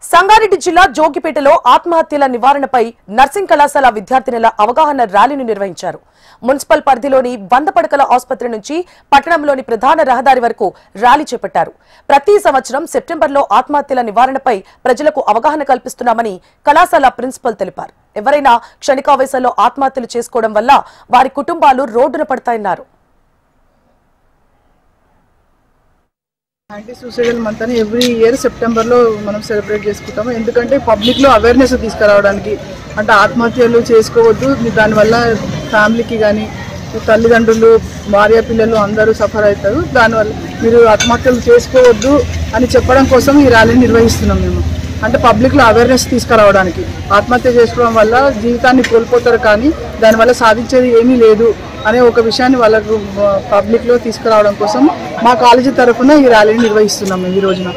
సంగారెడ్డి జిల్లా జోగిపేటలో ఆత్మహత్యల నివారణపై నర్సింగ్ కళాశాల విద్యార్థినుల అవగాహన ర్యాలీని నిర్వహించారు. మున్సిపల్ పరిధిలోని 100 పడకల ఆసుపత్రి నుంచి పట్టణంలోని ప్రధాన రహదారి వరకు ర్యాలీ చేపట్టారు. ప్రతి సంవత్సరం సెప్టెంబర్లో ఆత్మహత్యల నివారణపై ప్రజలకు అవగాహన కల్పిస్తున్నామని కళాశాల ప్రిన్సిపల్ తెలిపారు. ఎవరైనా క్షణికావేశంలో ఆత్మహత్యలు చేసుకోవడం వల్ల వారి కుటుంబాలు రోడ్డున పడతాయన్నారు. యాంటీ సూసైడల్ మంత్ అని ఎవ్రీ ఇయర్ సెప్టెంబర్లో మనం సెలబ్రేట్ చేసుకుంటాము. ఎందుకంటే పబ్లిక్లో అవేర్నెస్ తీసుకురావడానికి, అంటే ఆత్మహత్యలు చేసుకోవద్దు, దానివల్ల ఫ్యామిలీకి కానీ తల్లిదండ్రులు భార్య పిల్లలు అందరూ సఫర్ అవుతారు, దానివల్ల మీరు ఆత్మహత్యలు చేసుకోవద్దు అని చెప్పడం కోసం ఈ ర్యాలీని నిర్వహిస్తున్నాం మేము. అంటే పబ్లిక్లో అవేర్నెస్ తీసుకురావడానికి, ఆత్మహత్య చేసుకోవడం వల్ల జీవితాన్ని కోల్పోతారు కానీ దానివల్ల సాధించేది ఏమీ లేదు అనే ఒక విషయాన్ని వాళ్ళకు పబ్లిక్లో తీసుకురావడం కోసం మా కాలేజీ తరఫున ఈ ర్యాలీని నిర్వహిస్తున్నాం ఈ రోజున.